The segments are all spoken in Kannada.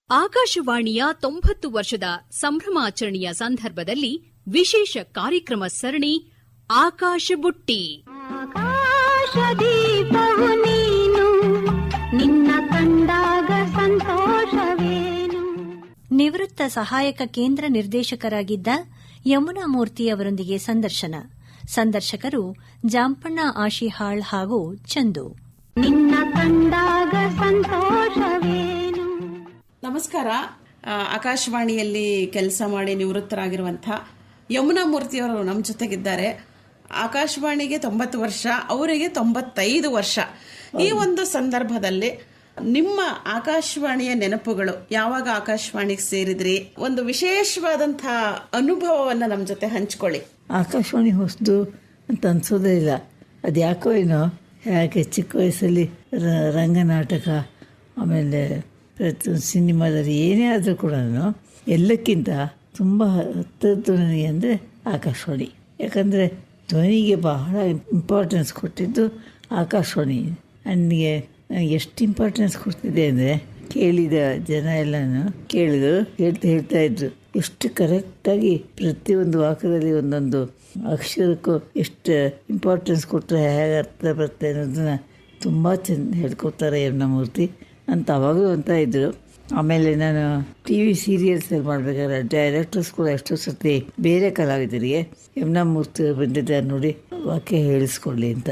ಆಕಾಶವಾಣಿಯ 90 ವರ್ಷದ ಸಂಭ್ರಮಾಚರಣೆಯ ಸಂದರ್ಭದಲ್ಲಿ ವಿಶೇಷ ಕಾರ್ಯಕ್ರಮ ಸರಣಿ ಆಕಾಶ ಬುಟ್ಟಿ. ಆಕಾಶದೀಪವು ನೀನು, ನಿನ್ನ ಕಂಡಾಗ ಸಂತೋಷವೇನು. ನಿವೃತ್ತ ಸಹಾಯಕ ಕೇಂದ್ರ ನಿರ್ದೇಶಕರಾಗಿದ್ದ ಯಮುನಾ ಮೂರ್ತಿ ಅವರೊಂದಿಗೆ ಸಂದರ್ಶಕರು ಜಾಂಪಣ್ಣ ಆಶಿಹಾಳ್ ಹಾಗೂ ಚಂದು. ನಿನ್ನ ಕಂಡಾಗ ಸಂತೋಷವೇನು. ನಮಸ್ಕಾರ. ಆಕಾಶವಾಣಿಯಲ್ಲಿ ಕೆಲಸ ಮಾಡಿ ನಿವೃತ್ತರಾಗಿರುವಂಥ ಯಮುನಾ ಮೂರ್ತಿಯವರು ನಮ್ಮ ಜೊತೆಗಿದ್ದಾರೆ. ಆಕಾಶವಾಣಿಗೆ 90 ವರ್ಷ, ಅವರಿಗೆ 95 ವರ್ಷ. ಈ ಒಂದು ಸಂದರ್ಭದಲ್ಲಿ ನಿಮ್ಮ ಆಕಾಶವಾಣಿಯ ನೆನಪುಗಳು, ಯಾವಾಗ ಆಕಾಶವಾಣಿಗೆ ಸೇರಿದ್ರಿ, ಒಂದು ವಿಶೇಷವಾದಂಥ ಅನುಭವವನ್ನು ನಮ್ಮ ಜೊತೆ ಹಂಚ್ಕೊಳ್ಳಿ. ಆಕಾಶವಾಣಿ ಹೊಸದು ಅಂತ ಅನ್ಸೋದೇ ಇಲ್ಲ. ಅದು ಯಾಕೋ ಏನೋ, ಯಾಕೆ ಚಿಕ್ಕ ವಯಸ್ಸಲ್ಲಿ ರಂಗನಾಟಕ, ಆಮೇಲೆ ಪ್ರತಿಯೊಂದು ಸಿನಿಮಾದಲ್ಲಿ ಏನೇ ಆದರೂ ಕೂಡ ಎಲ್ಲಕ್ಕಿಂತ ತುಂಬ ಹತ್ತಿರದ್ದು ನನಗೆ ಅಂದರೆ ಆಕಾಶವಾಣಿ. ಯಾಕಂದರೆ ಧ್ವನಿಗೆ ಬಹಳ ಇಂಪಾರ್ಟೆನ್ಸ್ ಕೊಟ್ಟಿದ್ದು ಆಕಾಶವಾಣಿ. ನನಗೆ ಎಷ್ಟು ಇಂಪಾರ್ಟೆನ್ಸ್ ಕೊಡ್ತಿದೆ ಅಂದರೆ, ಕೇಳಿದ ಜನ ಎಲ್ಲನೂ ಹೇಳ್ತಾ ಇದ್ರು ಎಷ್ಟು ಕರೆಕ್ಟಾಗಿ ಪ್ರತಿಯೊಂದು ವಾಕ್ಯದಲ್ಲಿ ಒಂದೊಂದು ಅಕ್ಷರಕ್ಕೂ ಎಷ್ಟು ಇಂಪಾರ್ಟೆನ್ಸ್ ಕೊಟ್ಟರೆ ಹೇಗೆ ಅರ್ಥ ಬರುತ್ತೆ ಅನ್ನೋದನ್ನ ತುಂಬ ಚೆಂದ ಹೇಳ್ಕೊಡ್ತಾರೆ ಯಮುನಾ ಮೂರ್ತಿ ಅಂತ ಅವಾಗಲೂ ಅಂತ ಇದ್ದರು. ಆಮೇಲೆ ನಾನು TV ಸೀರಿಯಲ್ಸಲ್ಲಿ ಮಾಡಬೇಕಾದ್ರೆ ಡೈರೆಕ್ಟರ್ಸ್ ಕೂಡ ಎಷ್ಟೋ ಸರ್ತಿ ಬೇರೆ ಕಲಾವಿದರಿಗೆ ಯಮುನಾ ಮೂರ್ತಿ ಬಂದಿದ್ದಾರೆ ನೋಡಿ ವಾಕ್ಯ ಹೇಳಿಸ್ಕೊಳ್ಳಿ ಅಂತ.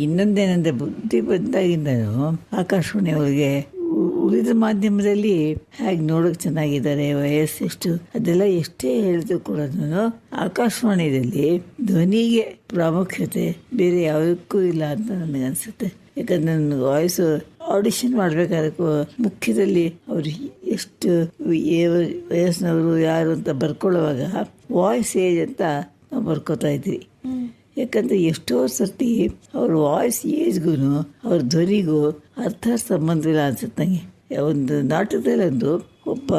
ಇನ್ನೊಂದೇನೆಂದರೆ, ಬುದ್ಧಿ ಬಂದಾಗಿಂದನೂ ಆಕಾಶವಾಣಿ ಅವರಿಗೆ ಉಳಿದ ಮಾಧ್ಯಮದಲ್ಲಿ ಹೇಗೆ ನೋಡೋಕೆ ಚೆನ್ನಾಗಿದ್ದಾರೆ, ವಯಸ್ಸೆಷ್ಟು, ಅದೆಲ್ಲ ಎಷ್ಟೇ ಹೇಳಿದ್ರು ಕೂಡ ಆಕಾಶವಾಣಿಯಲ್ಲಿ ಧ್ವನಿಗೆ ಪ್ರಾಮುಖ್ಯತೆ ಬೇರೆ ಯಾವುದಕ್ಕೂ ಇಲ್ಲ ಅಂತ ನನಗೆ ಅನಿಸುತ್ತೆ. ಯಾಕಂದ್ರೆ ನನ್ನ ವಾಯ್ಸು ಆಡಿಷನ್ ಮಾಡಬೇಕಾದ್ರೆ ಮುಖ್ಯದಲ್ಲಿ ಅವರು ಎಷ್ಟು ವಯಸ್ಸಿನವರು ಯಾರು ಅಂತ ಬರ್ಕೊಳ್ಳುವಾಗ ವಾಯ್ಸ್ ಏಜ್ ಅಂತ ನಾವು ಬರ್ಕೋತಾ ಇದ್ವಿ. ಯಾಕಂದರೆ ಎಷ್ಟೋ ಸರ್ತಿ ಅವ್ರ ವಾಯ್ಸ್ ಏಜ್ಗೂ ಅವ್ರ ಧ್ವನಿಗೂ ಅರ್ಥ ಸಂಬಂಧವಿಲ್ಲ ಅನ್ಸುತ್ತೆ ನನಗೆ. ಒಂದು ನಾಟಕದಲ್ಲೊಂದು ಒಬ್ಬ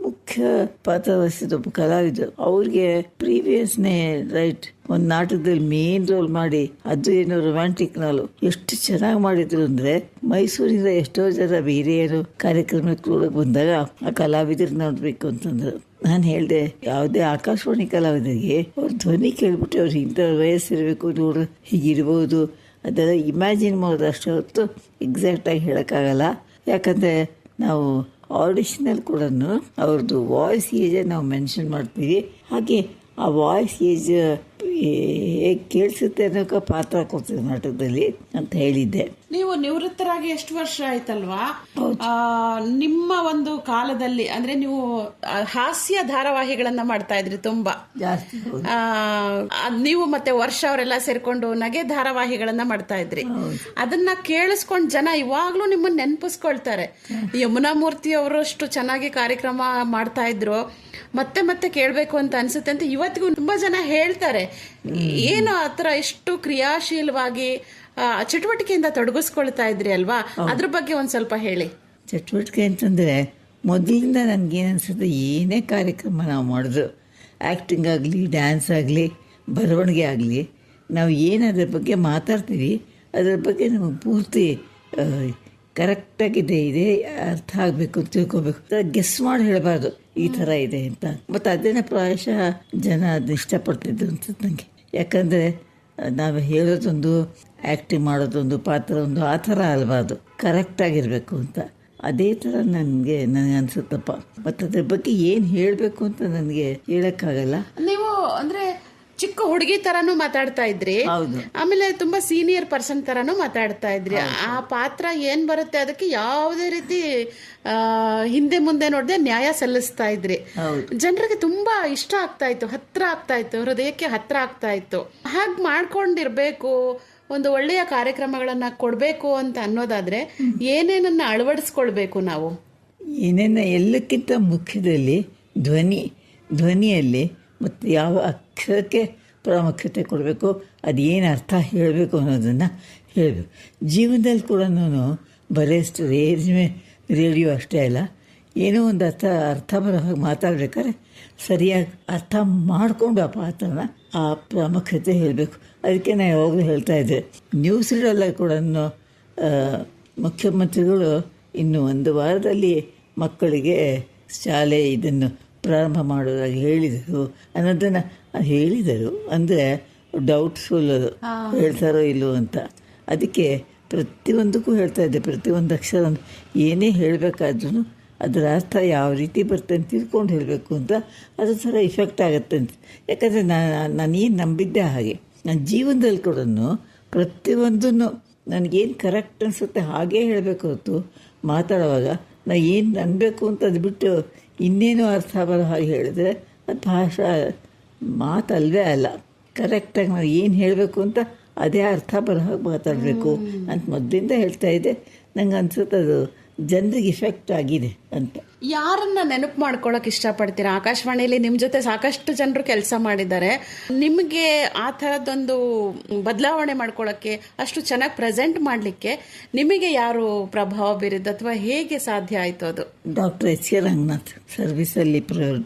ಮುಖ್ಯ ಪಾತ್ರ ವಹಿಸಿದ ಒಬ್ಬ ಕಲಾವಿದರು, ಅವ್ರಿಗೆ ಪ್ರೀವಿಯಸ್ನೇ ರೈಟ್ ಒಂದು ನಾಟಕದಲ್ಲಿ ಮೇನ್ ರೋಲ್ ಮಾಡಿ, ಅದು ಏನೋ ರೊಮ್ಯಾಂಟಿಕ್ ನಾಲು ಎಷ್ಟು ಚೆನ್ನಾಗಿ ಮಾಡಿದ್ರು ಅಂದರೆ, ಮೈಸೂರಿಂದ ಎಷ್ಟೋ ಜನ ಬೇರೆ ಏನೋ ಕಾರ್ಯಕ್ರಮಕ್ಕೆ ನೋಡೋಕೆ ಬಂದಾಗ ಆ ಕಲಾವಿದರು ನೋಡಬೇಕು ಅಂತಂದ್ರು. ನಾನು ಹೇಳಿದೆ, ಯಾವುದೇ ಆಕಾಶವಾಣಿ ಕಲಾವಿದರಿಗೆ ಅವ್ರ ಧ್ವನಿ ಕೇಳ್ಬಿಟ್ಟು ಅವ್ರು ಇಂಥ ವಯಸ್ಸಿರಬೇಕು, ನೋಡು ಹೀಗಿರ್ಬೋದು ಅದೆಲ್ಲ ಇಮ್ಯಾಜಿನ್ ಮಾಡೋದು ಅಷ್ಟೇ ಹೊತ್ತು ಎಕ್ಸಾಕ್ಟಾಗಿ ಹೇಳೋಕ್ಕಾಗಲ್ಲ. ಯಾಕಂದರೆ ನಾವು ಆಡಿಷನಲ್ಲಿ ಕೂಡ ಅವ್ರದ್ದು ವಾಯ್ಸ್ ಏಜ್ ನಾವು ಮೆನ್ಷನ್ ಮಾಡ್ತೀವಿ. ಹಾಗೆ ಆ ವಾಯ್ಸ್ ಏಜ್ ಹೇಗೆ ಕೇಳಿಸುತ್ತೆ ಅನ್ನೋಕೆ ಪಾತ್ರ ಕೊಡ್ತೀವಿ ನಾಟಕದಲ್ಲಿ ಅಂತ ಹೇಳಿದ್ದೆ. ನೀವು ನಿವೃತ್ತರಾಗಿ ಎಷ್ಟು ವರ್ಷ ಆಯ್ತಲ್ವಾ? ನಿಮ್ಮ ಒಂದು ಕಾಲದಲ್ಲಿ ಅಂದ್ರೆ ನೀವು ಹಾಸ್ಯ ಧಾರಾವಾಹಿಗಳನ್ನ ಮಾಡ್ತಾ ಇದ್ರಿ ತುಂಬಾ ಜಾಸ್ತಿ. ನೀವು ಮತ್ತೆ ವರ್ಷ ಅವರೆಲ್ಲ ಸೇರ್ಕೊಂಡು ನಗೆ ಧಾರಾವಾಹಿಗಳನ್ನ ಮಾಡ್ತಾ ಇದ್ರಿ. ಅದನ್ನ ಕೇಳಿಸ್ಕೊಂಡ್ ಜನ ಇವಾಗ್ಲೂ ನಿಮ್ಮನ್ನ ನೆನಪಿಸ್ಕೊಳ್ತಾರೆ. ಯಮುನಾ ಮೂರ್ತಿ ಅವರು ಅಷ್ಟು ಚೆನ್ನಾಗಿ ಕಾರ್ಯಕ್ರಮ ಮಾಡ್ತಾ ಇದ್ರು, ಮತ್ತೆ ಮತ್ತೆ ಕೇಳಬೇಕು ಅಂತ ಅನ್ಸುತ್ತೆ ಅಂತ ಇವತ್ತಿಗೂ ತುಂಬಾ ಜನ ಹೇಳ್ತಾರೆ. ಏನು ಆತರ ಎಷ್ಟು ಕ್ರಿಯಾಶೀಲವಾಗಿ ಚಟುವಟಿಕೆಯಿಂದ ತೊಡಗಿಸ್ಕೊಳ್ತಾ ಇದ್ರಿ ಅಲ್ವಾ? ಅದ್ರ ಬಗ್ಗೆ ಒಂದ್ ಸ್ವಲ್ಪ ಹೇಳಿ. ಚಟುವಟಿಕೆ ಅಂತಂದರೆ, ಮೊದಲಿಂದ ನನಗೇನು ಅನಿಸುತ್ತೆ, ಏನೇ ಕಾರ್ಯಕ್ರಮ ನಾವು ಮಾಡಿದ್ರು, ಆ್ಯಕ್ಟಿಂಗ್ ಆಗಲಿ, ಡ್ಯಾನ್ಸ್ ಆಗಲಿ, ಬರವಣಿಗೆ ಆಗಲಿ, ನಾವು ಏನು ಅದ್ರ ಬಗ್ಗೆ ಮಾತಾಡ್ತೀವಿ ಅದ್ರ ಬಗ್ಗೆ ನಮಗೆ ಪೂರ್ತಿ ಕರೆಕ್ಟಾಗಿದೆ, ಇದೇ ಅರ್ಥ ಆಗಬೇಕು ಅಂತ ತಿಳ್ಕೊಬೇಕು. ಗೆಸ್ ಮಾಡಿ ಹೇಳಬಾರ್ದು ಈ ಥರ ಇದೆ ಅಂತ. ಮತ್ತು ಅದೇನೇ ಪ್ರಾಯಶಃ ಜನ ಅದನ್ನ ಇಷ್ಟಪಡ್ತಿದ್ದು ಅನ್ಸುತ್ತೆ ನನಗೆ. ಯಾಕಂದರೆ ನಾವು ಹೇಳೋದೊಂದು, ಆ್ಯಕ್ಟಿಂಗ್ ಮಾಡೋದೊಂದು, ಪಾತ್ರ ಒಂದು, ಆ ಥರ ಅಲ್ಬಾರ್ದು, ಕರೆಕ್ಟಾಗಿರಬೇಕು ಅಂತ. ಅದೇ ಥರ ನನಗೆ ಅನಿಸುತ್ತಪ್ಪ. ಮತ್ತು ಅದ್ರ ಬಗ್ಗೆ ಏನು ಹೇಳಬೇಕು ಅಂತ ನನಗೆ ಹೇಳೋಕ್ಕಾಗಲ್ಲ. ನೀವು ಅಂದರೆ ಚಿಕ್ಕ ಹುಡುಗಿ ತರಾನು ಮಾತಾಡ್ತಾ ಇದ್ರಿ, ಹೌದು. ಆಮೇಲೆ ತುಂಬಾ ಸೀನಿಯರ್ ಪರ್ಸನ್ ತರಾನು ಮಾತಾಡ್ತಾ ಇದ್ರಿ. ಆ ಪಾತ್ರ ಏನ್ ಬರುತ್ತೆ ಅದಕ್ಕೆ ಯಾವುದೇ ರೀತಿ ಹಿಂದೆ ಮುಂದೆ ನೋಡದೆ ನ್ಯಾಯ ಸಲ್ಲಿಸ್ತಾ ಇದ್ರಿ. ಜನರಿಗೆ ತುಂಬಾ ಇಷ್ಟ ಆಗ್ತಾ ಇತ್ತು, ಹತ್ರ ಆಗ್ತಾ ಇತ್ತು, ಹೃದಯಕ್ಕೆ ಹತ್ರ ಆಗ್ತಾ ಇತ್ತು. ಹಾಗೆ ಮಾಡ್ಕೊಂಡಿರ್ಬೇಕು, ಒಂದು ಒಳ್ಳೆಯ ಕಾರ್ಯಕ್ರಮಗಳನ್ನ ಕೊಡ್ಬೇಕು ಅಂತ ಅನ್ನೋದಾದ್ರೆ ಏನೇನನ್ನ ಅಳವಡಿಸ್ಕೊಳ್ಬೇಕು ನಾವು? ಎಲ್ಲಕ್ಕಿಂತ ಮುಖ್ಯದಲ್ಲಿ ಧ್ವನಿಯಲ್ಲಿ ಮತ್ತು ಯಾವ ಅಕ್ಷರಕ್ಕೆ ಪ್ರಾಮುಖ್ಯತೆ ಕೊಡಬೇಕು, ಅದೇನು ಅರ್ಥ ಹೇಳಬೇಕು ಅನ್ನೋದನ್ನು ಹೇಳಬೇಕು. ಜೀವನದಲ್ಲಿ ಕೂಡ ಬರೀ ರೇಡಿಯೋ ಅಷ್ಟೇ ಅಲ್ಲ, ಏನೋ ಒಂದು ಅರ್ಥ ಬರೋ ಹಾಗೆ ಮಾತಾಡ್ಬೇಕಾದ್ರೆ ಸರಿಯಾಗಿ ಅರ್ಥ ಮಾಡಿಕೊಂಡು ಆ ಪಾತ್ರನ, ಆ ಪ್ರಾಮುಖ್ಯತೆ ಹೇಳಬೇಕು. ಅದಕ್ಕೆ ನಾನು ಯಾವಾಗಲೂ ಹೇಳ್ತಾ ಇದ್ದೆ, ನ್ಯೂಸ್ ರೀಡಲ್ಲ ಕೂಡ ಮುಖ್ಯಮಂತ್ರಿಗಳು ಇನ್ನು 1 ವಾರದಲ್ಲಿ ಮಕ್ಕಳಿಗೆ ಶಾಲೆ ಇದನ್ನು ಪ್ರಾರಂಭ ಮಾಡೋದಾಗಿ ಹೇಳಿದರು ಅನ್ನೋದನ್ನು ಹೇಳಿದರು. ಅಂದರೆ ಡೌಟ್ಫುಲ್ ಹೇಳ್ತಾರೋ ಇಲ್ಲೋ ಅಂತ. ಅದಕ್ಕೆ ಪ್ರತಿಯೊಂದಕ್ಕೂ ಹೇಳ್ತಾ ಇದ್ದೆ, ಪ್ರತಿಯೊಂದು ಅಕ್ಷರ ಏನೇ ಹೇಳಬೇಕಾದ್ರೂ ಅದರ ಅರ್ಥ ಯಾವ ರೀತಿ ಬರ್ತದೆ ಅಂತ ತಿಳ್ಕೊಂಡು ಹೇಳಬೇಕು ಅಂತ. ಅದು ಥರ ಇಫೆಕ್ಟ್ ಆಗುತ್ತೆ ಅಂತ. ಯಾಕಂದರೆ ನಾನೇನು ನಂಬಿದ್ದೆ ಹಾಗೆ ನನ್ನ ಜೀವನದಲ್ಲಿ ಕೂಡ ಪ್ರತಿಯೊಂದನ್ನು ನನಗೇನು ಕರೆಕ್ಟ್ ಅನಿಸುತ್ತೆ ಹಾಗೇ ಹೇಳಬೇಕು ಹೊರತು ಮಾತಾಡುವಾಗ ನಾನು ಏನು ಅನ್ಬೇಕು ಅಂತ ಅದು ಬಿಟ್ಟು ಇನ್ನೇನೋ ಅರ್ಥ ಬರೋ ಹಾಗೆ ಹೇಳಿದ್ರೆ ಅದು ಭಾಷಾ ಮಾತಲ್ವೇ ಅಲ್ಲ. ಕರೆಕ್ಟಾಗಿ ನಾವು ಏನು ಹೇಳಬೇಕು ಅಂತ ಅದೇ ಅರ್ಥ ಬರೋ ಹಾಗೆ ಮಾತಾಡಬೇಕು ಅಂತ ಮೊದಲಿಂದ ಹೇಳ್ತಾ ಇದ್ದೆ. ನಂಗೆ ಅನ್ಸುತ್ತೆ ಅದು ಜನರಿಗೆ ಇಫೆಕ್ಟ್ ಆಗಿದೆ ಅಂತ. ಯಾರನ್ನ ನೆನಪು ಮಾಡ್ಕೊಳಕ್ ಇಷ್ಟಪಡ್ತೀರಾ? ಆಕಾಶವಾಣಿಯಲ್ಲಿ ನಿಮ್ಮ ಜೊತೆ ಸಾಕಷ್ಟು ಜನರು ಕೆಲಸ ಮಾಡಿದ್ದಾರೆ. ನಿಮಗೆ ಆ ಥರದ್ದೊಂದು ಬದಲಾವಣೆ ಮಾಡ್ಕೊಳ್ಳೋಕ್ಕೆ, ಅಷ್ಟು ಚೆನ್ನಾಗಿ ಪ್ರೆಸೆಂಟ್ ಮಾಡಲಿಕ್ಕೆ ನಿಮಗೆ ಯಾರು ಪ್ರಭಾವ ಬೀರಿದ್ದು ಅಥವಾ ಹೇಗೆ ಸಾಧ್ಯ ಆಯಿತು ಅದು? Doctor H.K. ರಂಗನಾಥ್ ಸರ್ವಿಸಲ್ಲಿ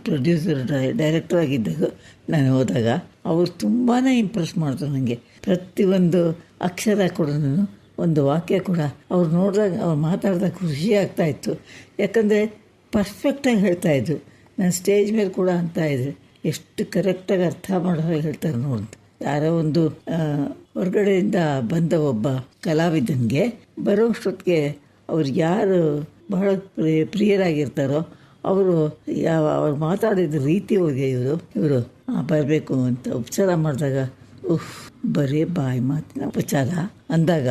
ಪ್ರೊಡ್ಯೂಸರ್ ಡೈರೆಕ್ಟರ್ ಆಗಿದ್ದಾಗ ನಾನು ಹೋದಾಗ ಅವರು ತುಂಬಾ ಇಂಪ್ರೆಸ್ ಮಾಡಿದ್ರು ನನಗೆ. ಪ್ರತಿಯೊಂದು ಅಕ್ಷರ ಕೂಡ ಒಂದು ವಾಕ್ಯ ಕೂಡ ಅವ್ರು ನೋಡಿದಾಗ ಅವ್ರು ಮಾತಾಡಿದಾಗ ಖುಷಿ ಆಗ್ತಾಯಿತ್ತು. ಯಾಕಂದರೆ ಪರ್ಫೆಕ್ಟಾಗಿ ಹೇಳ್ತಾಯಿದ್ರು. ನಾನು ಸ್ಟೇಜ್ ಮೇಲೆ ಕೂಡ ಅಂತಾಯಿದ್ರು ಎಷ್ಟು ಕರೆಕ್ಟಾಗಿ ಅರ್ಥ ಮಾಡೋ ಹಾಗೆ ಹೇಳ್ತಾರೆ ನೋಡಿ. ಯಾರೋ ಒಂದು ಹೊರಗಡೆಯಿಂದ ಬಂದ ಒಬ್ಬ ಕಲಾವಿದನಿಗೆ ಬರೋಷ್ಟೊತ್ತಿಗೆ ಅವ್ರು ಯಾರು ಬಹಳ ಪ್ರಿಯರಾಗಿರ್ತಾರೋ ಅವರು ಅವ್ರು ಮಾತಾಡಿದ ರೀತಿ ಹೋಗಿ ಇವರು ಬರಬೇಕು ಅಂತ ಉಪಚಾರ ಮಾಡಿದಾಗ ಬರೀ ಬಾಯಿ ಮಾತಿನ ಉಪಚಾರ ಅಂದಾಗ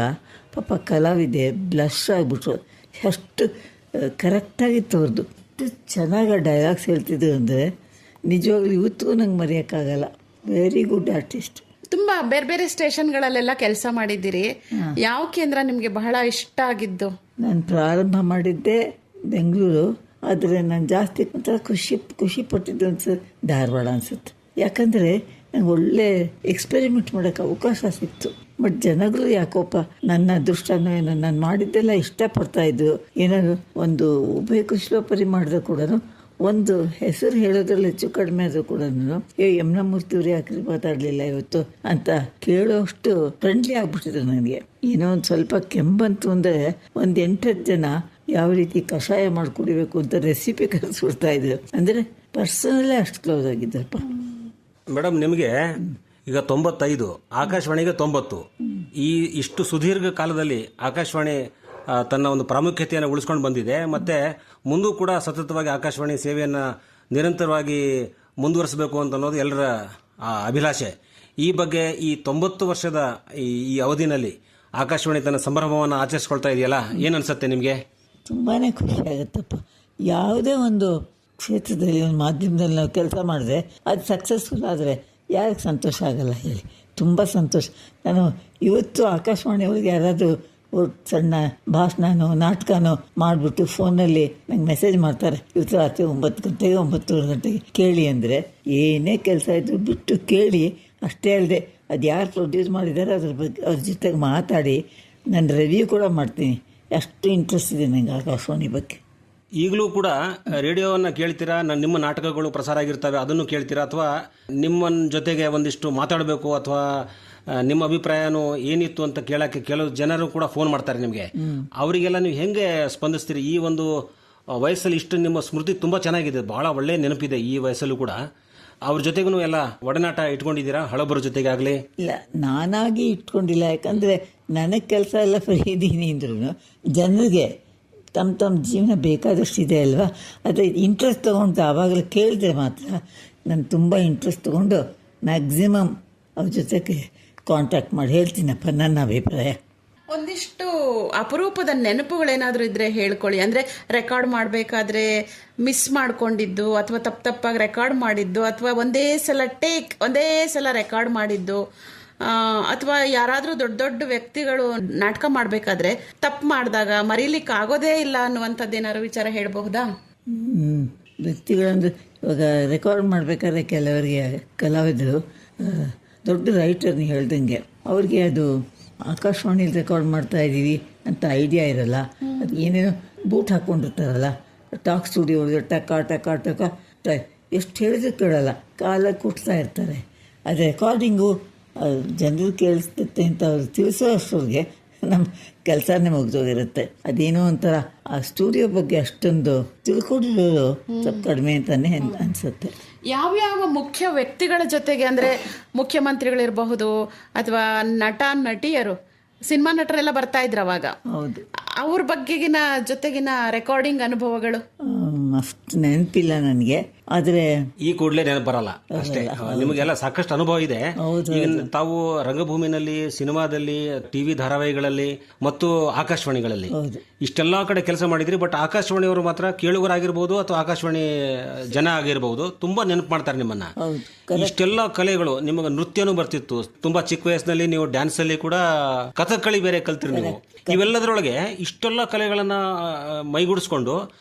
ಪಾಪ ಕಲಾವಿದೆ ಬ್ಲಶ್ ಆಗಿಬಿಟ್ರು. ಅಷ್ಟು ಕರೆಕ್ಟಾಗಿತ್ತು ಅವ್ರದ್ದು. ಎಷ್ಟು ಚೆನ್ನಾಗಿ ಡೈಲಾಗ್ಸ್ ಹೇಳ್ತಿದ್ರು ಅಂದರೆ ನಿಜವಾಗ್ಲೂ ಇವತ್ತಿಗೂ ನಂಗೆ ಮರೆಯೋಕ್ಕಾಗಲ್ಲ. Very good artist. ತುಂಬ ಬೇರೆ ಬೇರೆ ಸ್ಟೇಷನ್ಗಳಲ್ಲೆಲ್ಲ ಕೆಲಸ ಮಾಡಿದ್ದೀರಿ. ಯಾವ ಕೇಂದ್ರ ನಿಮಗೆ ಬಹಳ ಇಷ್ಟ ಆಗಿದ್ದು? ನಾನು ಪ್ರಾರಂಭ ಮಾಡಿದ್ದೆ ಬೆಂಗಳೂರು. ಆದರೆ ನಾನು ಜಾಸ್ತಿ ಒಂಥರ ಖುಷಿ ಪಟ್ಟಿದ್ದು ಅನ್ಸುತ್ತೆ ಧಾರವಾಡ ಅನಿಸುತ್ತೆ. ಯಾಕಂದರೆ ನಂಗೆ ಒಳ್ಳೆ ಎಕ್ಸ್ಪೆರಿಮೆಂಟ್ ಮಾಡೋಕ್ಕೆ ಅವಕಾಶ ಸಿಕ್ತು. ಬಟ್ ಜನಗಳು ಯಾಕೋಪ ನನ್ನ ಅದೃಷ್ಟನೋ ಏನೋ ನಾನು ಮಾಡಿದ್ದೆಲ್ಲ ಇಷ್ಟಪಡ್ತಾಯಿದ್ರು. ಏನಾದ್ರು ಒಂದು ಉಭಯ ಕುಶಲೋಪರಿ ಮಾಡಿದ್ರು ಕೂಡ ಒಂದು ಹೆಸರು ಹೇಳೋದ್ರಲ್ಲಿ ಹೆಚ್ಚು ಕಡಿಮೆ ಆದರೂ ಕೂಡ ಯಮುನಾ ಮೂರ್ತಿಯವ್ರು ಯಾಕ್ರಿ ಮಾತಾಡಲಿಲ್ಲ ಇವತ್ತು ಅಂತ ಕೇಳೋಷ್ಟು ಫ್ರೆಂಡ್ಲಿ ಆಗ್ಬಿಟ್ಟಿದ್ರು ನನಗೆ. ಏನೋ ಒಂದು ಸ್ವಲ್ಪ ಕೆಂಬಂತು ಅಂದರೆ ಒಂದು 8-10 ಜನ ಯಾವ ರೀತಿ ಕಷಾಯ ಮಾಡಿ ಕುಡಿಬೇಕು ಅಂತ ರೆಸಿಪಿ ಕಲಿಸ್ಬಿಡ್ತಾ ಇದ್ರು. ಅಂದರೆ ಪರ್ಸನಲ್ಲೇ ಅಷ್ಟು ಕ್ಲೋಸ್ ಆಗಿದ್ದಪ್ಪ. ಮೇಡಮ್, ನಿಮಗೆ ಈಗ 95, ಆಕಾಶವಾಣಿಗೆ 90. ಇಷ್ಟು ಸುದೀರ್ಘ ಕಾಲದಲ್ಲಿ ಆಕಾಶವಾಣಿ ತನ್ನ ಒಂದು ಪ್ರಾಮುಖ್ಯತೆಯನ್ನು ಉಳಿಸ್ಕೊಂಡು ಬಂದಿದೆ. ಮತ್ತು ಮುಂದೂ ಕೂಡ ಸತತವಾಗಿ ಆಕಾಶವಾಣಿ ಸೇವೆಯನ್ನು ನಿರಂತರವಾಗಿ ಮುಂದುವರಿಸಬೇಕು ಅಂತ ಅನ್ನೋದು ಎಲ್ಲರ ಅಭಿಲಾಷೆ. ಈ ಬಗ್ಗೆ ಈ 90 ವರ್ಷದ ಈ ಅವಧಿನಲ್ಲಿ ಆಕಾಶವಾಣಿ ತನ್ನ ಸಂಭ್ರಮವನ್ನು ಆಚರಿಸ್ಕೊಳ್ತಾ ಇದೆಯಲ್ಲ, ಏನು ಅನಿಸುತ್ತೆ ನಿಮಗೆ? ತುಂಬಾ ಖುಷಿ ಆಗುತ್ತಪ್ಪ. ಯಾವುದೇ ಒಂದು ಕ್ಷೇತ್ರದಲ್ಲಿ ಒಂದು ಮಾಧ್ಯಮದಲ್ಲಿ ನಾವು ಕೆಲಸ ಮಾಡಿದ್ರೆ ಅದು ಸಕ್ಸಸ್ಫುಲ್ ಆದರೆ ಯಾರಿಗೆ ಸಂತೋಷ ಆಗಲ್ಲ ಹೇಳಿ? ತುಂಬ ಸಂತೋಷ. ನಾನು ಇವತ್ತು ಆಕಾಶವಾಣಿ ಹೋಗಿ ಯಾರಾದರೂ ಸಣ್ಣ ಭಾಷಣನೋ ನಾಟಕನೋ ಮಾಡಿಬಿಟ್ಟು ಫೋನಲ್ಲಿ ನಂಗೆ ಮೆಸೇಜ್ ಮಾಡ್ತಾರೆ, ಇವತ್ತು ರಾತ್ರಿ 9 ಗಂಟೆಗೆ 9:30 ಗಂಟೆಗೆ ಕೇಳಿ ಅಂದರೆ ಏನೇ ಕೆಲಸ ಇದ್ದರೂ ಬಿಟ್ಟು ಕೇಳಿ. ಅಷ್ಟೇ ಅಲ್ಲದೆ ಅದು ಯಾರು ಪ್ರೊಡ್ಯೂಸ್ ಮಾಡಿದ್ದಾರೆ ಅದ್ರ ಬಗ್ಗೆ ಅವ್ರ ಜೊತೆಗೆ ಮಾತಾಡಿ ನಾನು ರಿವ್ಯೂ ಕೂಡ ಮಾಡ್ತೀನಿ. ಅಷ್ಟು ಇಂಟ್ರೆಸ್ಟ್ ಇದೆ ನನಗೆ ಆಕಾಶವಾಣಿ ಬಗ್ಗೆ. ಈಗಲೂ ಕೂಡ ರೇಡಿಯೋವನ್ನು ಕೇಳ್ತೀರಾ? ನಿಮ್ಮ ನಾಟಕಗಳು ಪ್ರಸಾರ ಆಗಿರ್ತವೆ, ಅದನ್ನು ಕೇಳ್ತೀರಾ? ಅಥವಾ ನಿಮ್ಮ ಜೊತೆಗೆ ಒಂದಿಷ್ಟು ಮಾತಾಡಬೇಕು ಅಥವಾ ನಿಮ್ಮ ಅಭಿಪ್ರಾಯನೂ ಏನಿತ್ತು ಅಂತ ಕೇಳೋಕ್ಕೆ ಕೆಲವು ಜನರು ಕೂಡ ಫೋನ್ ಮಾಡ್ತಾರೆ ನಿಮಗೆ. ಅವರಿಗೆಲ್ಲ ನೀವು ಹೆಂಗೆ ಸ್ಪಂದಿಸ್ತೀರಿ? ಈ ಒಂದು ವಯಸ್ಸಲ್ಲಿ ಇಷ್ಟು ನಿಮ್ಮ ಸ್ಮೃತಿ ತುಂಬ ಚೆನ್ನಾಗಿದೆ, ಬಹಳ ಒಳ್ಳೆಯ ನೆನಪಿದೆ ಈ ವಯಸ್ಸಲ್ಲೂ ಕೂಡ. ಅವ್ರ ಜೊತೆಗೂ ಎಲ್ಲ ಒಡನಾಟ ಇಟ್ಕೊಂಡಿದ್ದೀರಾ? ಹಳಬರ ಜೊತೆಗೆ ಆಗಲಿ? ಇಲ್ಲ, ನಾನಾಗಿ ಇಟ್ಕೊಂಡಿಲ್ಲ. ಯಾಕಂದರೆ ನನಗೆ ಕೆಲಸ ಎಲ್ಲ ಫ್ರೀ ಇದ್ದೀನಿ ಅಂದ್ರೂ ಜನರಿಗೆ ತಮ್ಮ ಜೀವನ ಬೇಕಾದಷ್ಟಿದೆ ಅಲ್ವಾ. ಅದೇ ಇಂಟ್ರೆಸ್ಟ್ ತೊಗೊಂಡು ಆವಾಗಲೇ ಕೇಳಿದ್ರೆ ಮಾತ್ರ ನಾನು ತುಂಬ ಇಂಟ್ರೆಸ್ಟ್ ತೊಗೊಂಡು ಮ್ಯಾಕ್ಸಿಮಮ್ ಅವ್ರ ಜೊತೆಗೆ ಕಾಂಟ್ಯಾಕ್ಟ್ ಮಾಡಿ ಹೇಳ್ತೀನಪ್ಪ ನನ್ನ ಅಭಿಪ್ರಾಯ. ಒಂದಿಷ್ಟು ಅಪರೂಪದ ನೆನಪುಗಳೇನಾದರೂ ಇದ್ರೆ ಹೇಳ್ಕೊಳ್ಳಿ. ಅಂದರೆ ರೆಕಾರ್ಡ್ ಮಾಡಬೇಕಾದ್ರೆ ಮಿಸ್ ಮಾಡ್ಕೊಂಡಿದ್ದು ಅಥವಾ ತಪ್ಪಾಗಿ ರೆಕಾರ್ಡ್ ಮಾಡಿದ್ದು ಅಥವಾ ಒಂದೇ ಸಲ ರೆಕಾರ್ಡ್ ಮಾಡಿದ್ದು ಅಥವಾ ಯಾರಾದರೂ ದೊಡ್ಡ ವ್ಯಕ್ತಿಗಳು ನಾಟಕ ಮಾಡಬೇಕಾದ್ರೆ ತಪ್ಪು ಮಾಡಿದಾಗ ಮರೀಲಿಕ್ಕೆ ಆಗೋದೇ ಇಲ್ಲ ಅನ್ನುವಂಥದ್ದೇನಾದ್ರು ವಿಚಾರ ಹೇಳಬಹುದಾ? ವ್ಯಕ್ತಿಗಳಂದ್ರೆ ಇವಾಗ ರೆಕಾರ್ಡ್ ಮಾಡಬೇಕಾದ್ರೆ ಕೆಲವರಿಗೆ ಕಲಾವಿದರು ದೊಡ್ಡ ರೈಟರ್ ನೀವು ಹೇಳ್ದಂಗೆ ಅವ್ರಿಗೆ ಅದು ಆಕಾಶವಾಣಿಲಿ ರೆಕಾರ್ಡ್ ಮಾಡ್ತಾ ಇದ್ದೀವಿ ಅಂತ ಐಡಿಯಾ ಇರಲ್ಲ. ಅದು ಏನೇನೋ ಬೂಟ್ ಹಾಕ್ಕೊಂಡಿರ್ತಾರಲ್ಲ, ಟಾಕ್ ಸ್ಟುಡಿಯೋ ಟಕ ಎಷ್ಟು ಹೇಳಿದ್ರು ಕೇಳಲ್ಲ, ಕಾಲ ಕುಟ್ತಾ ಇರ್ತಾರೆ. ಅದು ರೆಕಾರ್ಡಿಂಗು ಜನರು ಕೇಳಿಸ್ತೈತೆ ಅಂತ ಅವ್ರು ತಿಳಿಸೋ ಅಷ್ಟೊರ್ಗೆ ನಮ್ಮ ಕೆಲಸನೇ ಮುಗ್ದೋಗಿರುತ್ತೆ. ಅದೇನೋ ಒಂಥರ ಆ ಸ್ಟುಡಿಯೋ ಬಗ್ಗೆ ಅಷ್ಟೊಂದು ತಿಳ್ಕೊಂಡಿರೋದು ಸ್ವಲ್ಪ ಕಡಿಮೆ ಅಂತಾನೆ ಅನ್ಸುತ್ತೆ. ಯಾವ್ಯಾವ ಮುಖ್ಯ ವ್ಯಕ್ತಿಗಳ ಜೊತೆಗೆ ಅಂದರೆ ಮುಖ್ಯಮಂತ್ರಿಗಳಿರಬಹುದು ಅಥವಾ ನಟ ನಟಿಯರು, ಸಿನಿಮಾ ನಟರೆಲ್ಲ ಬರ್ತಾ ಇದ್ರು ಅವಾಗ, ಹೌದು, ಅವ್ರ ಬಗ್ಗೆಗಿನ ಜೊತೆಗಿನ ರೆಕಾರ್ಡಿಂಗ್ ಅನುಭವಗಳು ಅಷ್ಟು ನೆನಪಿಲ್ಲ ನನಗೆ. ಆದ್ರೆ ಈ ಕೂಡಲೇ ನೆನಪು ಬರಲ್ಲ ಅಷ್ಟೇ. ನಿಮಗೆಲ್ಲ ಸಾಕಷ್ಟು ಅನುಭವ ಇದೆ. ಈಗ ತಾವು ರಂಗಭೂಮಿನಲ್ಲಿ, ಸಿನಿಮಾದಲ್ಲಿ, ಟಿವಿ ಧಾರಾವಾಹಿಗಳಲ್ಲಿ ಮತ್ತು ಆಕಾಶವಾಣಿಗಳಲ್ಲಿ ಇಷ್ಟೆಲ್ಲಾ ಕಡೆ ಕೆಲಸ ಮಾಡಿದ್ರಿ. ಬಟ್ ಆಕಾಶವಾಣಿಯವರು ಮಾತ್ರ ಕೇಳುಗರಾಗಿರ್ಬೋದು ಅಥವಾ ಆಕಾಶವಾಣಿ ಜನ ಆಗಿರ್ಬೋದು ತುಂಬಾ ನೆನಪು ಮಾಡ್ತಾರೆ ನಿಮ್ಮನ್ನ. ಇಷ್ಟೆಲ್ಲ ಕಲೆಗಳು, ನಿಮಗೆ ನೃತ್ಯನೂ ಬರ್ತಿತ್ತು, ತುಂಬಾ ಚಿಕ್ಕ ವಯಸ್ಸಿನಲ್ಲಿ ನೀವು ಡ್ಯಾನ್ಸ್ ಅಲ್ಲಿ ಕೂಡ ಕಥಕ್ಕಳಿ ಬೇರೆ ಕಲ್ತಿರಿ ನೀವು. ಇವೆಲ್ಲದರೊಳಗೆ ಇಷ್ಟೆಲ್ಲ ಕಲೆಗಳನ್ನ ಮೈಗೂಡಿಸ್ಕೊಂಡು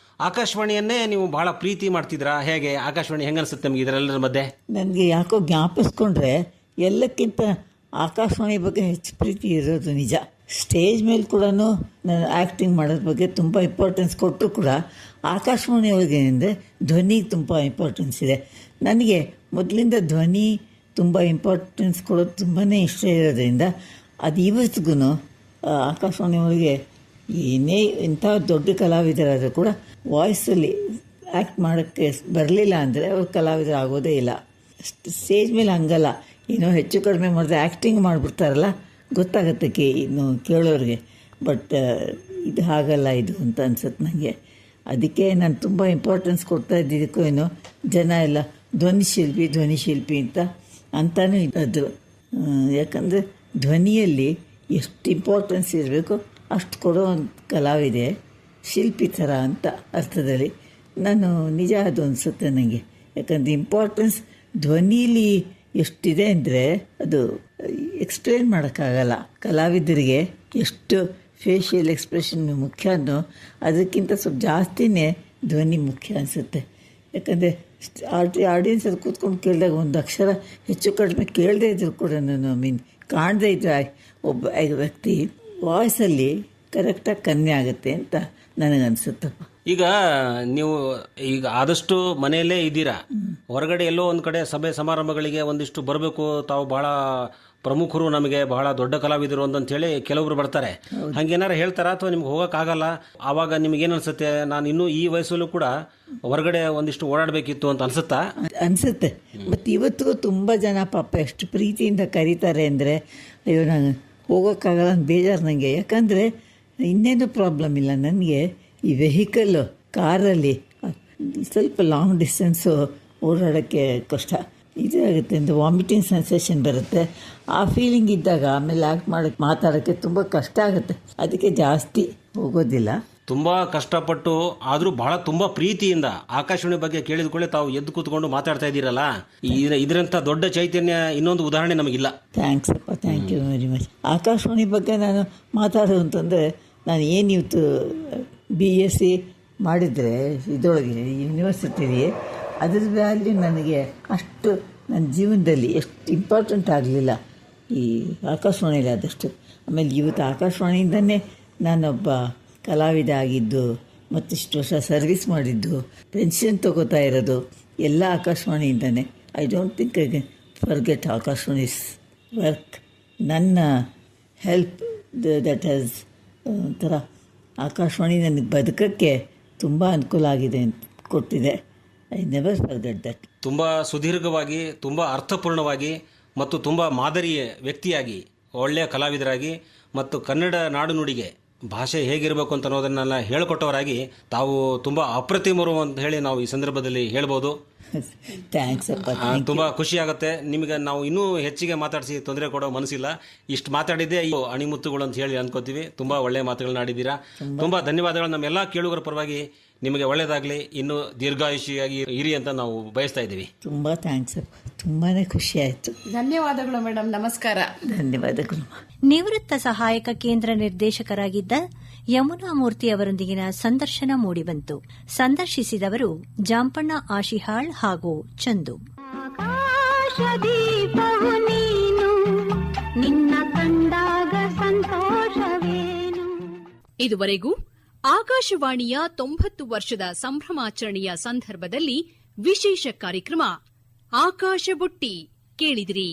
ಆಕಾಶವಾಣಿಯನ್ನೇ ನೀವು ಬಹಳ ಪ್ರೀತಿ ಮಾಡ್ತಿದ್ರಾ? ಹೇಗೆ ಆಕಾಶವಾಣಿ ಹೆಂಗನ್ಸುತ್ತೆ ನಿಮ್ಗೆ ಇದರೆಲ್ಲರ ಮಧ್ಯೆ? ನನಗೆ ಯಾಕೋ ಜ್ಞಾಪಿಸ್ಕೊಂಡ್ರೆ ಎಲ್ಲಕ್ಕಿಂತ ಆಕಾಶವಾಣಿ ಬಗ್ಗೆ ಹೆಚ್ಚು ಪ್ರೀತಿ ಇರೋದು ನಿಜ. ಸ್ಟೇಜ್ ಮೇಲೆ ಕೂಡ ನಾನು ಆ್ಯಕ್ಟಿಂಗ್ ಮಾಡೋದ್ರ ಬಗ್ಗೆ ತುಂಬ ಇಂಪಾರ್ಟೆನ್ಸ್ ಕೊಟ್ಟರು ಕೂಡ ಆಕಾಶವಾಣಿ ಒಳಗೆ ಅಂದರೆ ಧ್ವನಿಗೆ ತುಂಬ ಇಂಪಾರ್ಟೆನ್ಸ್ ಇದೆ. ನನಗೆ ಮೊದಲಿಂದ ಧ್ವನಿ ತುಂಬ ಇಂಪಾರ್ಟೆನ್ಸ್ ಕೊಡೋದು ತುಂಬಾ ಇಷ್ಟ ಇರೋದ್ರಿಂದ ಅದು ಇವತ್ತಿಗೂ ಆಕಾಶವಾಣಿ ಒಳಗೆ ಏನೇ ಇಂಥ ದೊಡ್ಡ ಕಲಾವಿದರಾದರೂ ಕೂಡ ವಾಯ್ಸಲ್ಲಿ ಆ್ಯಕ್ಟ್ ಮಾಡೋಕ್ಕೆ ಬರಲಿಲ್ಲ ಅಂದರೆ ಅವ್ರು ಕಲಾವಿದರು ಆಗೋದೇ ಇಲ್ಲ. ಸ್ಟೇಜ್ ಮೇಲೆ ಹಂಗಲ್ಲ, ಏನೋ ಹೆಚ್ಚು ಕಡಿಮೆ ಮಾಡಿದ್ರೆ ಆ್ಯಕ್ಟಿಂಗ್ ಮಾಡಿಬಿಡ್ತಾರಲ್ಲ, ಗೊತ್ತಾಗತ್ತೆ ಇನ್ನು ಕೇಳೋರಿಗೆ. ಬಟ್ ಇದು ಹಾಗಲ್ಲ ಇದು ಅಂತ ಅನ್ಸುತ್ತೆ ನನಗೆ. ಅದಕ್ಕೆ ನಾನು ತುಂಬ ಇಂಪಾರ್ಟೆನ್ಸ್ ಕೊಡ್ತಾ ಇದ್ದಿದ್ದಕ್ಕೂ ಏನೋ ಜನ ಎಲ್ಲ ಧ್ವನಿಶಿಲ್ಪಿ ಅಂತಾನೂ ಇದ್ದದ್ದು. ಯಾಕಂದರೆ ಧ್ವನಿಯಲ್ಲಿ ಎಷ್ಟು ಇಂಪಾರ್ಟೆನ್ಸ್ ಇರಬೇಕು ಅಷ್ಟು ಕೊಡೋ ಒಂದು ಕಲಾವಿದೆ ಶಿಲ್ಪಿ ಥರ ಅಂತ ಅರ್ಥದಲ್ಲಿ ನಾನು ನಿಜ ಅದು ಅನಿಸುತ್ತೆ ನನಗೆ. ಯಾಕಂದರೆ ಇಂಪಾರ್ಟೆನ್ಸ್ ಧ್ವನಿಲಿ ಎಷ್ಟಿದೆ ಅಂದರೆ ಅದು ಎಕ್ಸ್ಪ್ಲೇನ್ ಮಾಡೋಕ್ಕಾಗಲ್ಲ. ಕಲಾವಿದರಿಗೆ ಎಷ್ಟು ಫೇಶಿಯಲ್ ಎಕ್ಸ್ಪ್ರೆಷನ್ ಮುಖ್ಯನೋ ಅದಕ್ಕಿಂತ ಸ್ವಲ್ಪ ಜಾಸ್ತಿನೇ ಧ್ವನಿ ಮುಖ್ಯ ಅನಿಸುತ್ತೆ. ಯಾಕಂದರೆ ಆಡಿಯನ್ಸಲ್ಲಿ ಕೂತ್ಕೊಂಡು ಕೇಳಿದಾಗ ಒಂದು ಅಕ್ಷರ ಹೆಚ್ಚು ಕಡಿಮೆ ಕೇಳದೇ ಇದ್ರು ಕೂಡ ಕಾಣದೇ ಇದ್ದರೆ ಒಬ್ಬ ವ್ಯಕ್ತಿ ವಾಯ್ಸಲ್ಲಿ ಕರೆಕ್ಟಾಗಿ ಕನ್ನೆ ಆಗುತ್ತೆ ಅಂತ ನನಗನ್ಸುತ್ತಪ್ಪ. ಈಗ ನೀವು ಆದಷ್ಟು ಮನೆಯಲ್ಲೇ ಇದ್ದೀರಾ, ಹೊರಗಡೆ ಎಲ್ಲೋ ಒಂದು ಕಡೆ ಸಭೆ ಸಮಾರಂಭಗಳಿಗೆ ಒಂದಿಷ್ಟು ಬರಬೇಕು, ತಾವು ಬಹಳ ಪ್ರಮುಖರು, ನಮಗೆ ಬಹಳ ದೊಡ್ಡ ಕಲಾವಿದರು ಅಂತೇಳಿ ಕೆಲವರು ಬರ್ತಾರೆ. ಹಂಗೇನಾರು ಹೇಳ್ತಾರ ಅಥವಾ ನಿಮ್ಗೆ ಹೋಗೋಕ್ಕಾಗಲ್ಲ? ಆವಾಗ ನಿಮ್ಗೇನು ಅನ್ಸುತ್ತೆ, ನಾನು ಇನ್ನೂ ಈ ವಯಸ್ಸಲ್ಲೂ ಕೂಡ ಹೊರಗಡೆ ಒಂದಿಷ್ಟು ಓಡಾಡಬೇಕಿತ್ತು ಅಂತ ಅನ್ಸುತ್ತೆ. ಮತ್ತು ಇವತ್ತಿಗೂ ತುಂಬ ಜನ ಪಾಪ ಎಷ್ಟು ಪ್ರೀತಿಯಿಂದ ಕರೀತಾರೆ ಅಂದರೆ ಅಯ್ಯೋ ನಾನು ಹೋಗೋಕ್ಕಾಗಲ್ಲ ಅಂತ ಬೇಜಾರು ನನಗೆ. ಯಾಕಂದರೆ ಇನ್ನೇನು ಪ್ರಾಬ್ಲಮ್ ಇಲ್ಲ ನನಗೆ. ಈ ವೆಹಿಕಲ್ಲು ಕಾರಲ್ಲಿ ಸ್ವಲ್ಪ ಲಾಂಗ್ ಡಿಸ್ಟೆನ್ಸು ಓಡಾಡೋಕ್ಕೆ ಕಷ್ಟ ಇದಾಗುತ್ತೆ ಅಂತ ವಾಮಿಟಿಂಗ್ ಸೆನ್ಸೇಷನ್ ಬರುತ್ತೆ. ಆ ಫೀಲಿಂಗ್ ಇದ್ದಾಗ ಆಮೇಲೆ ಮಾತಾಡೋಕ್ಕೆ ತುಂಬ ಕಷ್ಟ ಆಗುತ್ತೆ. ಅದಕ್ಕೆ ಜಾಸ್ತಿ ಹೋಗೋದಿಲ್ಲ. ತುಂಬ ಕಷ್ಟಪಟ್ಟು ಆದರೂ ಬಹಳ ತುಂಬ ಪ್ರೀತಿಯಿಂದ ಆಕಾಶವಾಣಿ ಬಗ್ಗೆ ಕೇಳಿದ್ಕೊಳ್ಳಿ ತಾವು ಎದ್ದು ಕೂತ್ಕೊಂಡು ಮಾತಾಡ್ತಾ ಇದ್ದೀರಲ್ಲ, ಇದರಂಥ ದೊಡ್ಡ ಚೈತನ್ಯ ಇನ್ನೊಂದು ಉದಾಹರಣೆ ನಮಗಿಲ್ಲ. ಥ್ಯಾಂಕ್ಸ್ ಅಪ್ಪ, thank you very much. Akashvani ಬಗ್ಗೆ ನಾನು ಮಾತಾಡೋದು ಅಂತಂದರೆ, ನಾನು ಏನು ಇವತ್ತು BSc ಮಾಡಿದರೆ ಇದರೊಳಗೆ ಯೂನಿವರ್ಸಿಟಿಲಿ ಅದ್ರ ವ್ಯಾಲ್ಯೂ ನನಗೆ ಅಷ್ಟು ನನ್ನ ಜೀವನದಲ್ಲಿ ಎಷ್ಟು ಇಂಪಾರ್ಟೆಂಟ್ ಆಗಲಿಲ್ಲ ಈ ಆಕಾಶವಾಣಿಯಲ್ಲಿ ಆದಷ್ಟು. ಆಮೇಲೆ ಇವತ್ತು ಆಕಾಶವಾಣಿಯಿಂದನೇ ನಾನೊಬ್ಬ ಕಲಾವಿದ ಆಗಿದ್ದು, ಮತ್ತಿಷ್ಟು ವರ್ಷ ಸರ್ವಿಸ್ ಮಾಡಿದ್ದು, ಪೆನ್ಷನ್ ತೊಗೋತಾ ಇರೋದು ಎಲ್ಲ ಆಕಾಶವಾಣಿಯಿಂದನೇ. I don't think I can forget Akashvani's work. ನನ್ನ ಹೆಲ್ಪ್ ದಟ್ ಹ್ಯಾಸ್ ಒಂಥರ ಆಕಾಶವಾಣಿ ನನಗೆ ಬದುಕೋಕ್ಕೆ ತುಂಬ ಅನುಕೂಲ ಆಗಿದೆ ಅಂತ ಕೊಟ್ಟಿದೆ. I never forget that. ತುಂಬ ಸುದೀರ್ಘವಾಗಿ, ತುಂಬ ಅರ್ಥಪೂರ್ಣವಾಗಿ ಮತ್ತು ತುಂಬ ಮಾದರಿಯ ವ್ಯಕ್ತಿಯಾಗಿ, ಒಳ್ಳೆಯ ಕಲಾವಿದರಾಗಿ ಮತ್ತು ಕನ್ನಡ ನಾಡು ನುಡಿಗೆ ಭಾಷೆ ಹೇಗಿರಬೇಕು ಅಂತ ಅನ್ನೋದನ್ನೆಲ್ಲ ಹೇಳಿಕೊಟ್ಟವರಾಗಿ ತಾವು ತುಂಬ ಅಪ್ರತಿಮರು ಅಂತ ಹೇಳಿ ನಾವು ಈ ಸಂದರ್ಭದಲ್ಲಿ ಹೇಳ್ಬೋದು. ಥ್ಯಾಂಕ್ಸ್ ಅಪ್ಪ. ತುಂಬ ಖುಷಿ ಆಗುತ್ತೆ. ನಿಮಗೆ ನಾವು ಇನ್ನೂ ಹೆಚ್ಚಿಗೆ ಮಾತಾಡಿಸಿ ತೊಂದರೆ ಕೊಡೋ ಮನಸ್ಸಿಲ್ಲ. ಇಷ್ಟು ಮಾತಾಡಿದ್ದೆ ಅಣಿಮುತ್ತುಗಳು ಅಂತ ಹೇಳಿ ಅನ್ಕೋತೀವಿ. ತುಂಬ ಒಳ್ಳೆಯ ಮಾತುಗಳನ್ನ ಆಡಿದ್ದೀರಾ. ತುಂಬ ಧನ್ಯವಾದಗಳು. ನಮ್ಮೆಲ್ಲ ಕೇಳುಗರ ಪರವಾಗಿ ನಿಮಗೆ ಒಳ್ಳೆಯದಾಗಲಿ, ಇನ್ನೂ ದೀರ್ಘಾಯುಷಿಯಾಗಿ ಇರಿ ಅಂತ ನಾವು ಬಯಸ್ತಾ ಇದ್ದೀವಿ. ತುಂಬ ಥ್ಯಾಂಕ್ಸ್ ಅಪ್ಪ, ತುಂಬಾ ಖುಷಿ ಆಯಿತು. ಧನ್ಯವಾದಗಳು ಮೇಡಮ್, ನಮಸ್ಕಾರ. ಧನ್ಯವಾದಗಳು. ನಿವೃತ್ತ ಸಹಾಯಕ ಕೇಂದ್ರ ನಿರ್ದೇಶಕರಾಗಿದ್ದ ಯಮುನಾ ಮೂರ್ತಿ ಅವರೊಂದಿಗಿನ ಸಂದರ್ಶನ ಮೂಡಿಬಂತು. ಸಂದರ್ಶಿಸಿದವರು ಜಾಂಪಣ್ಣ ಆಶಿಹಾಳ್ ಹಾಗೂ ಚಂದು. ಆಕಾಶದೀಪವು ನೀನು, ನಿನ್ನ ಕಂಡಾಗ ಸಂತೋಷವೇನು. ಇದುವರೆಗೂ ಆಕಾಶವಾಣಿಯ 90 ವರ್ಷದ ಸಂಭ್ರಮಾಚರಣೆಯ ಸಂದರ್ಭದಲ್ಲಿ ವಿಶೇಷ ಕಾರ್ಯಕ್ರಮ ಆಕಾಶ ಬುಟ್ಟಿ ಕೇಳಿದಿರಿ.